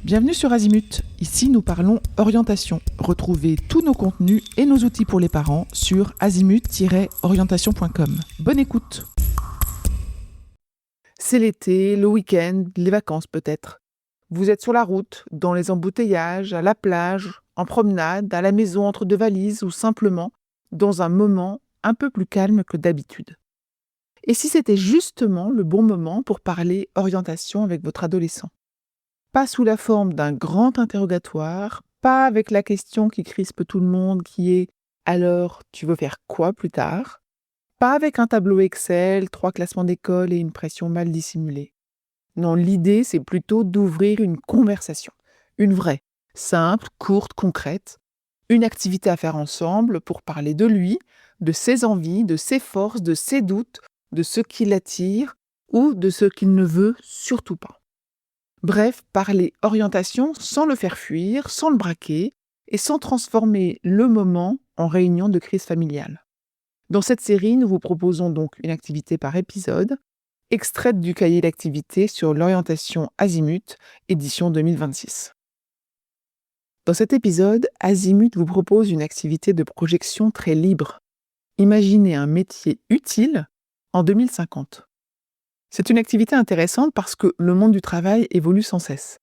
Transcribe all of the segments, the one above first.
Bienvenue sur Azimut. Ici, nous parlons orientation. Retrouvez tous nos contenus et nos outils pour les parents sur azimut-orientation.com. Bonne écoute. C'est l'été, le week-end, les vacances peut-être. Vous êtes sur la route, dans les embouteillages, à la plage, en promenade, à la maison entre deux valises ou simplement dans un moment un peu plus calme que d'habitude. Et si c'était justement le bon moment pour parler orientation avec votre adolescent? Pas sous la forme d'un grand interrogatoire, pas avec la question qui crispe tout le monde qui est: «Alors, tu veux faire quoi plus tard?» Pas avec un tableau Excel, 3 classements d'école et une pression mal dissimulée. Non, l'idée, c'est plutôt d'ouvrir une conversation. Une vraie, simple, courte, concrète. Une activité à faire ensemble pour parler de lui, de ses envies, de ses forces, de ses doutes, de ce qui l'attire ou de ce qu'il ne veut surtout pas. Bref, parler orientation sans le faire fuir, sans le braquer et sans transformer le moment en réunion de crise familiale. Dans cette série, nous vous proposons donc une activité par épisode, extraite du cahier d'activité sur l'orientation Azimut, édition 2026. Dans cet épisode, Azimut vous propose une activité de projection très libre. Imaginez un métier utile en 2050. C'est une activité intéressante parce que le monde du travail évolue sans cesse.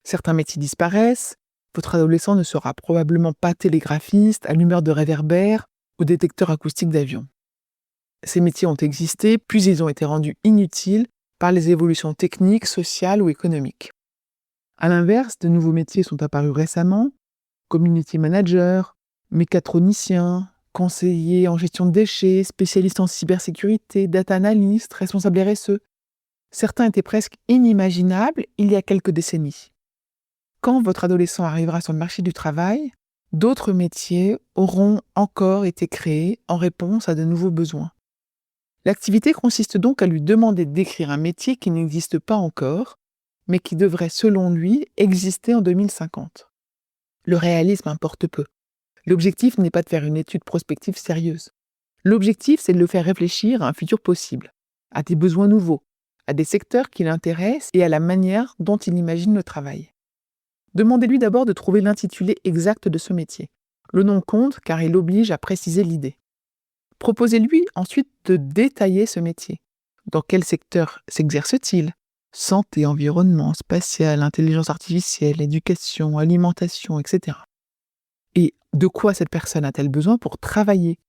Certains métiers disparaissent, votre adolescent ne sera probablement pas télégraphiste, allumeur de réverbères ou détecteur acoustique d'avion. Ces métiers ont existé, puis ils ont été rendus inutiles par les évolutions techniques, sociales ou économiques. À l'inverse, de nouveaux métiers sont apparus récemment: community manager, mécatronicien, conseiller en gestion de déchets, spécialiste en cybersécurité, data analyst, responsable RSE. Certains étaient presque inimaginables il y a quelques décennies. Quand votre adolescent arrivera sur le marché du travail, d'autres métiers auront encore été créés en réponse à de nouveaux besoins. L'activité consiste donc à lui demander d'écrire un métier qui n'existe pas encore, mais qui devrait, selon lui, exister en 2050. Le réalisme importe peu. L'objectif n'est pas de faire une étude prospective sérieuse. L'objectif, c'est de le faire réfléchir à un futur possible, à des besoins nouveaux, à des secteurs qui l'intéressent et à la manière dont il imagine le travail. Demandez-lui d'abord de trouver l'intitulé exact de ce métier. Le nom compte car il oblige à préciser l'idée. Proposez-lui ensuite de détailler ce métier. Dans quel secteur s'exerce-t-il? Santé, environnement, spatial, intelligence artificielle, éducation, alimentation, etc. Et de quoi cette personne a-t-elle besoin pour travailler?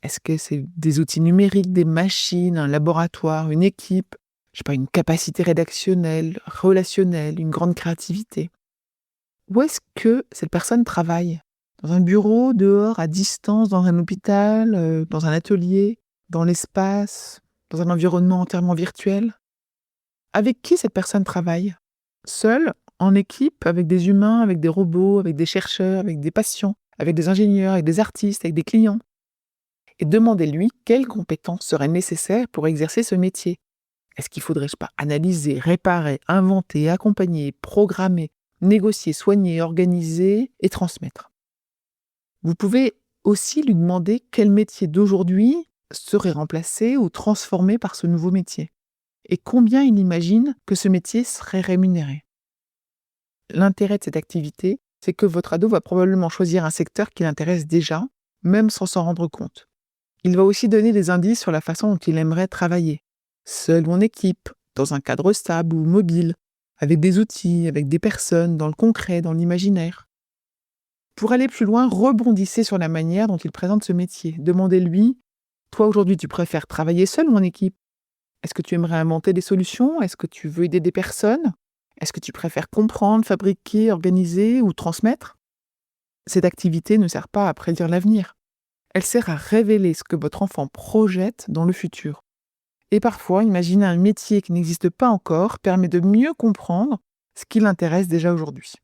Est-ce que c'est des outils numériques, des machines, un laboratoire, une équipe, je sais pas, une capacité rédactionnelle, relationnelle, une grande créativité? Où est-ce que cette personne travaille? Dans un bureau, dehors, à distance, dans un hôpital, dans un atelier, dans l'espace, dans un environnement entièrement virtuel? Avec qui cette personne travaille? Seule, en équipe, avec des humains, avec des robots, avec des chercheurs, avec des patients, avec des ingénieurs, avec des artistes, avec des clients? Et demandez-lui quelles compétences seraient nécessaires pour exercer ce métier. Est-ce qu'il faudrait, je sais pas, analyser, réparer, inventer, accompagner, programmer, négocier, soigner, organiser et transmettre? Vous pouvez aussi lui demander quel métier d'aujourd'hui serait remplacé ou transformé par ce nouveau métier et combien il imagine que ce métier serait rémunéré. L'intérêt de cette activité, c'est que votre ado va probablement choisir un secteur qui l'intéresse déjà, même sans s'en rendre compte. Il va aussi donner des indices sur la façon dont il aimerait travailler, seul ou en équipe, dans un cadre stable ou mobile, avec des outils, avec des personnes, dans le concret, dans l'imaginaire. Pour aller plus loin, rebondissez sur la manière dont il présente ce métier. Demandez-lui: toi aujourd'hui tu préfères travailler seul ou en équipe? Est-ce que tu aimerais inventer des solutions? Est-ce que tu veux aider des personnes? Est-ce que tu préfères comprendre, fabriquer, organiser ou transmettre? Cette activité ne sert pas à prédire l'avenir. Elle sert à révéler ce que votre enfant projette dans le futur. Et parfois, imaginer un métier qui n'existe pas encore permet de mieux comprendre ce qui l'intéresse déjà aujourd'hui.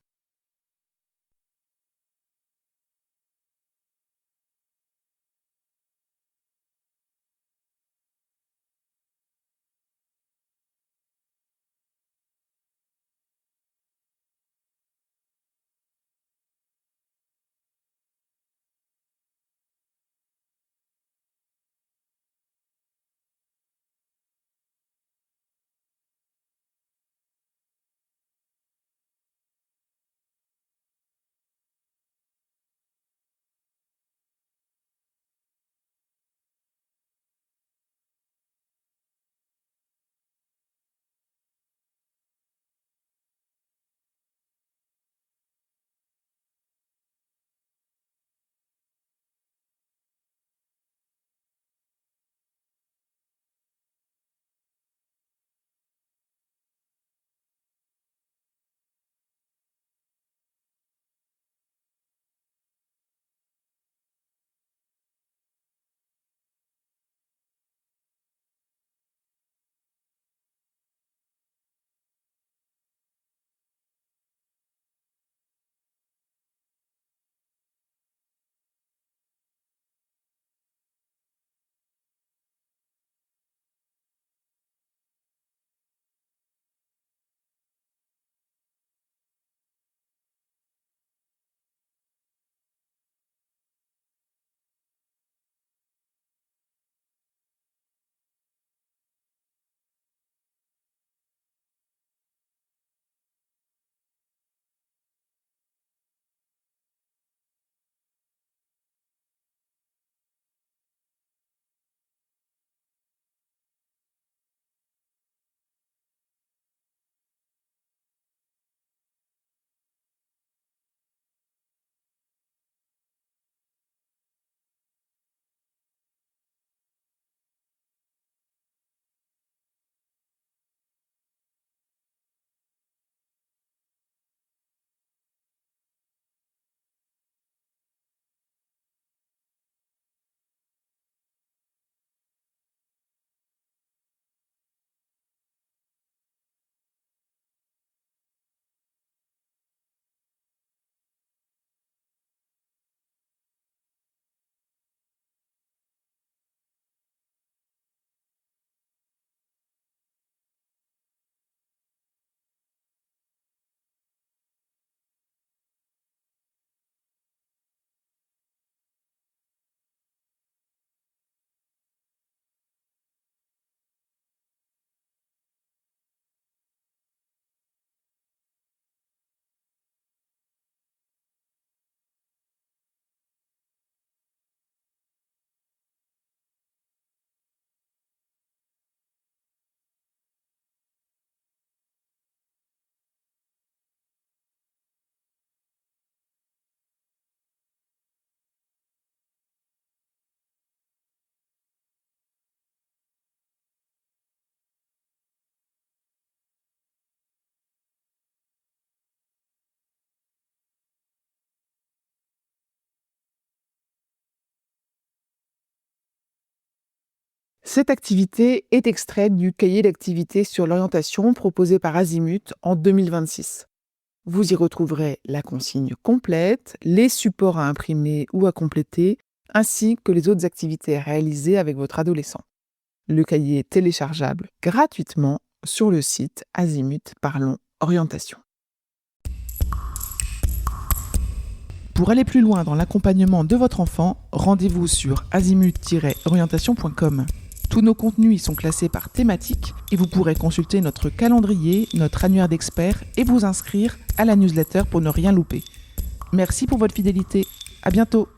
Cette activité est extraite du cahier d'activités sur l'orientation proposé par Azimut en 2026. Vous y retrouverez la consigne complète, les supports à imprimer ou à compléter, ainsi que les autres activités à réaliser avec votre adolescent. Le cahier est téléchargeable gratuitement sur le site Azimut Parlons Orientation. Pour aller plus loin dans l'accompagnement de votre enfant, rendez-vous sur azimut-orientation.com. Tous nos contenus y sont classés par thématique et vous pourrez consulter notre calendrier, notre annuaire d'experts et vous inscrire à la newsletter pour ne rien louper. Merci pour votre fidélité. À bientôt.